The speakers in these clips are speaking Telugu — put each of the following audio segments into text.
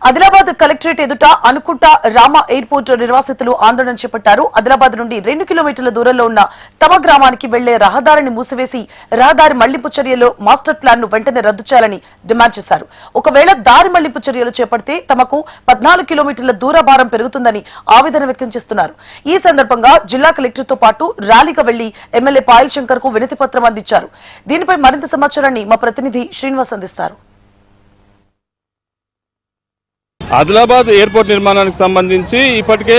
ఆదిలాబాద్ కలెక్టరేట్ ఎదుట అనుకుంటా రామ ఎయిర్పోర్ట్ నిర్వాసితులు ఆందోళన చేపట్టారు. ఆదిలాబాద్ నుండి 2 కిలోమీటర్ల దూరంలో ఉన్న తమ గ్రామానికి వెళ్లే రహదారిని మూసివేసి రహదారి మళ్లింపు చర్యలో మాస్టర్ ప్లాన్ ను వెంటనే రద్దు చేయాలని డిమాండ్ చేశారు. ఒకవేళ దారి మళ్లింపు చర్యలు చేపడితే తమకు 14 కిలోమీటర్ల దూర భారం పెరుగుతుందని ఆవేదన వ్యక్తం చేస్తున్నారు. ఈ సందర్భంగా జిల్లా కలెక్టర్ తో పాటు ర్యాలీగా వెళ్లి ఎమ్మెల్యే పాయల్ శంకర్ కు వినతి పత్రం అందించారు. దీనిపై మరింత సమాచారాన్ని మా ప్రతినిధి శ్రీనివాస్ అందిస్తారు. ఆదిలాబాద్ ఎయిర్పోర్ట్ నిర్మాణానికి సంబంధించి ఇప్పటికే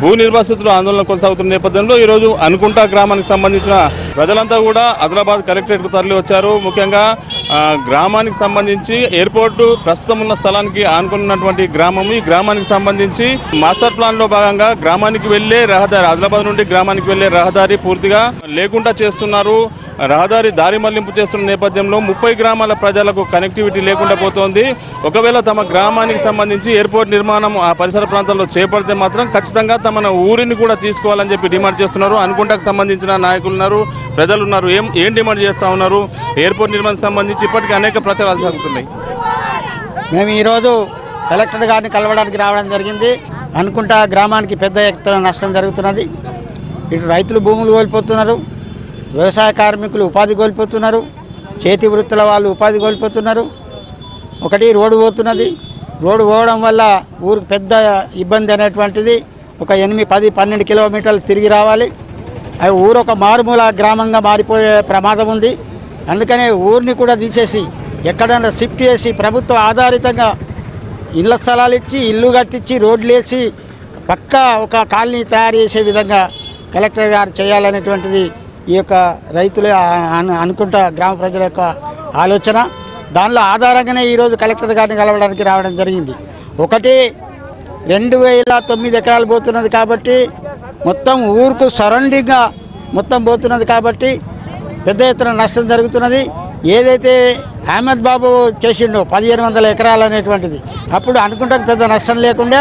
భూ నిర్వాసితులు ఆందోళన కొనసాగుతున్న నేపథ్యంలో ఈరోజు అనుకుంటా గ్రామానికి సంబంధించిన ప్రజలంతా కూడా ఆదిలాబాద్ కలెక్టరేట్కు తరలి వచ్చారు. ముఖ్యంగా గ్రామానికి సంబంధించి ఎయిర్పోర్టు ప్రస్తుతం ఉన్న స్థలానికి ఆనుకున్నటువంటి గ్రామం. ఈ గ్రామానికి సంబంధించి మాస్టర్ ప్లాన్లో భాగంగా గ్రామానికి వెళ్లే రహదారి, ఆదిలాబాద్ నుండి గ్రామానికి వెళ్లే రహదారి పూర్తిగా లేకుండా చేస్తున్నారు. రహదారి దారి మళ్లింపు చేస్తున్న నేపథ్యంలో 30 గ్రామాల ప్రజలకు కనెక్టివిటీ లేకుండా పోతోంది. ఒకవేళ తమ గ్రామానికి సంబంధించి ఎయిర్పోర్ట్ నిర్మాణం ఆ పరిసర ప్రాంతాల్లో చేపడితే మాత్రం ఖచ్చితంగా తమ ఊరిని కూడా తీసుకోవాలని చెప్పి డిమాండ్ చేస్తున్నారు. అనుకుంటాకు సంబంధించిన నాయకులు ఉన్నారు, ప్రజలు ఉన్నారు. ఏం డిమాండ్ చేస్తూ ఉన్నారు? ఎయిర్పోర్ట్ నిర్మాణానికి సంబంధించి ఇప్పటికీ అనేక ప్రచారాలు జరుగుతున్నాయి. మేము ఈరోజు కలెక్టర్ గారిని కలవడానికి రావడం జరిగింది. అనుకుంటా గ్రామానికి పెద్ద ఎత్తున నష్టం జరుగుతున్నది. ఇటు రైతులు భూములు కోల్పోతున్నారు, వ్యవసాయ కార్మికులు ఉపాధి కోల్పోతున్నారు, చేతి వృత్తుల వాళ్ళు ఉపాధి కోల్పోతున్నారు. ఒకటి రోడ్డు పోతున్నది. రోడ్డు పోవడం వల్ల ఊరికి పెద్ద ఇబ్బంది అనేటువంటిది. ఒక 8, 10, 12 కిలోమీటర్లు తిరిగి రావాలి. అది ఊరు ఒక మారుమూల గ్రామంగా మారిపోయే ప్రమాదం ఉంది. అందుకనే ఊరిని కూడా తీసేసి ఎక్కడైనా షిఫ్ట్ చేసి ప్రభుత్వ ఆధారితంగా ఇళ్ల స్థలాలు ఇచ్చి, ఇల్లు కట్టించి, రోడ్లు వేసి పక్కా ఒక కాలనీ తయారు చేసే విధంగా కలెక్టర్ గారు చేయాలనేటువంటిది ఈ యొక్క రైతుల అనుకుంటా గ్రామ ప్రజల యొక్క ఆలోచన. దానిలో ఆధారంగానే ఈరోజు కలెక్టర్ గారిని కలవడానికి రావడం జరిగింది. ఒకటి 2009 ఎకరాలు పోతున్నది కాబట్టి మొత్తం ఊరుకు సరౌండింగ్గా మొత్తం పోతున్నది కాబట్టి పెద్ద ఎత్తున నష్టం జరుగుతున్నది. ఏదైతే అహ్మద్ బాబు చేసిండో 1500 ఎకరాలు అనేటువంటిది, అప్పుడు అనుకుంటా పెద్ద నష్టం లేకుండా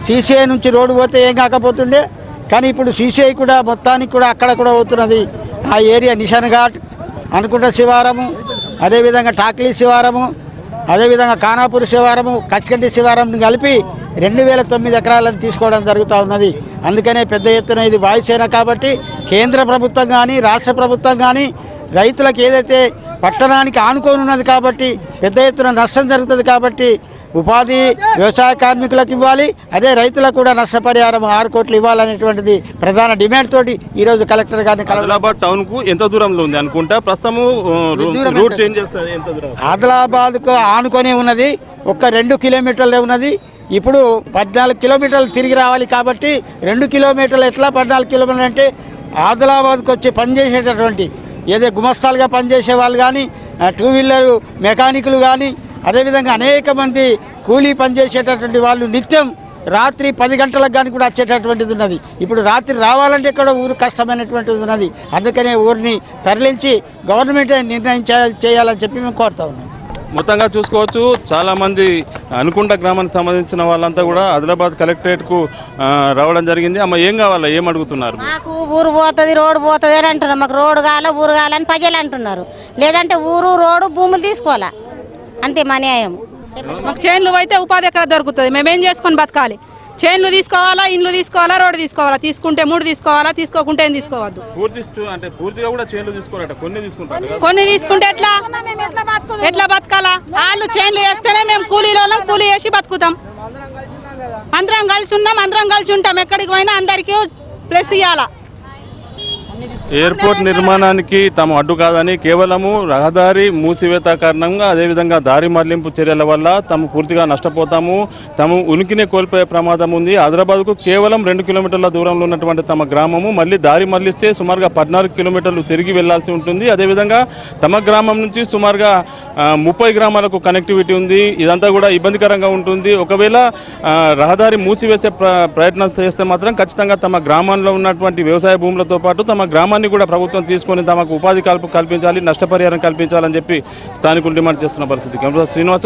సీసీఐ నుంచి రోడ్డు పోతే ఏం కాకపోతుండే. కానీ ఇప్పుడు సీసీఐ కూడా మొత్తానికి కూడా అక్కడ కూడా అవుతున్నది. ఆ ఏరియా నిషాన్ ఘాట్, అనుకుంట శివారము, అదేవిధంగా టాక్లీ శివారము, అదేవిధంగా ఖానాపూర్ శివారము, కచ్కంటి శివారంని కలిపి 2009 ఎకరాలను తీసుకోవడం జరుగుతూ ఉన్నది. అందుకనే పెద్ద ఎత్తున ఇది వాయుసేన కాబట్టి కేంద్ర ప్రభుత్వం కానీ రాష్ట్ర ప్రభుత్వం కానీ రైతులకు ఏదైతే పట్టణానికి ఆనుకొని ఉన్నది కాబట్టి పెద్ద ఎత్తున నష్టం జరుగుతుంది కాబట్టి ఉపాధి వ్యవసాయ కార్మికులకు ఇవ్వాలి, అదే రైతులకు కూడా నష్టపరిహారం 6 కోట్లు ఇవ్వాలనేటువంటిది ప్రధాన డిమాండ్ తోటి ఈరోజు కలెక్టర్ గారిని ఆదిలాబాద్ టౌన్ కు ఎంత దూరంలో ఉంది అనుకుంటా ప్రస్తుతం రూట్ చేంజ్ చేస్తారు? ఎంత దూరం? ఆదిలాబాద్కు ఆనుకొని ఉన్నది ఒక 2 కిలోమీటర్లే ఉన్నది. ఇప్పుడు 14 కిలోమీటర్లు తిరిగి రావాలి కాబట్టి 2 కిలోమీటర్లు ఎట్లా 14 కిలోమీటర్లు అంటే ఆదిలాబాద్కు వచ్చి పనిచేసేటటువంటి ఏదో గుమస్తాలుగా పనిచేసే వాళ్ళు కానీ, 2 వీలర్ మెకానికులు కానీ, అదేవిధంగా అనేక మంది కూలీ పనిచేసేటటువంటి వాళ్ళు నిత్యం రాత్రి 10 గంటలకు కానీ కూడా వచ్చేటటువంటిది ఉన్నది. ఇప్పుడు రాత్రి రావాలంటే ఇక్కడ ఊరు కష్టమైనటువంటిది ఉన్నది. అందుకనే ఊరిని తరలించి గవర్నమెంటే నిర్ణయం చేయాలని చెప్పి మేము కోరుతా ఉన్నాం. మొత్తంగా చూసుకోవచ్చు, చాలామంది అనుకుంటా గ్రామానికి సంబంధించిన వాళ్ళంతా కూడా ఆదిలాబాద్ కలెక్టరేట్కు రావడం జరిగింది. అమ్మ ఏం కావాలా, ఏం అడుగుతున్నారు? మాకు ఊరు పోతుంది, రోడ్డు పోతుంది అని అంటున్నారు. మాకు రోడ్డు కావాలా, ఊరు కావాలని ప్రజలు అంటున్నారు. లేదంటే ఊరు రోడ్డు భూములు తీసుకోవాలా, అంతే మా న్యాయం. మాకు చైన్లు అయితే ఉపాధి ఎక్కడ దొరుకుతుంది? మేమేం చేసుకొని బతకాలి? చైన్లు తీసుకోవాలా, ఇండ్లు తీసుకోవాలా, రోడ్డు తీసుకోవాలా? తీసుకుంటే 3 తీసుకోవాలా, తీసుకోకుంటే ఏం తీసుకోవద్దు. కొన్ని తీసుకుంటే ఎట్లా బతకాలా? వాళ్ళు చైన్లు వేస్తేనే మేము కూలీలో కూలీ వేసి బతుకుతాం. అందరం కలిసి ఉన్నాం, అందరం కలిసి ఉంటాం. ఎక్కడికి పోయినా అందరికీ ప్లస్ ఇవ్వాలా. ఎయిర్పోర్ట్ నిర్మాణానికి తాము అడ్డు కాదని, కేవలము రహదారి మూసివేత కారణంగా అదేవిధంగా దారి మళ్లింపు చర్యల వల్ల తాము పూర్తిగా నష్టపోతాము, తమ ఉనికినే కోల్పోయే ప్రమాదం ఉంది. ఆదిలాబాద్కు కేవలం 2 కిలోమీటర్ల దూరంలో ఉన్నటువంటి తమ గ్రామము మళ్ళీ దారి మళ్లిస్తే సుమారుగా 14 కిలోమీటర్లు తిరిగి వెళ్లాల్సి ఉంటుంది. అదేవిధంగా తమ గ్రామం నుంచి సుమారుగా 30 గ్రామాలకు కనెక్టివిటీ ఉంది. ఇదంతా కూడా ఇబ్బందికరంగా ఉంటుంది. ఒకవేళ రహదారి మూసివేసే ప్రయత్నం చేస్తే మాత్రం ఖచ్చితంగా తమ గ్రామంలో ఉన్నటువంటి వ్యవసాయ భూములతో పాటు తమ గ్రామాన్ని కూడా ప్రభుత్వం తీసుకొని తమకు ఉపాధి కల్పించాలి, నష్టపరిహారం కల్పించాలని చెప్పి స్థానికులు డిమాండ్ చేస్తున్న పరిస్థితి. శ్రీనివాస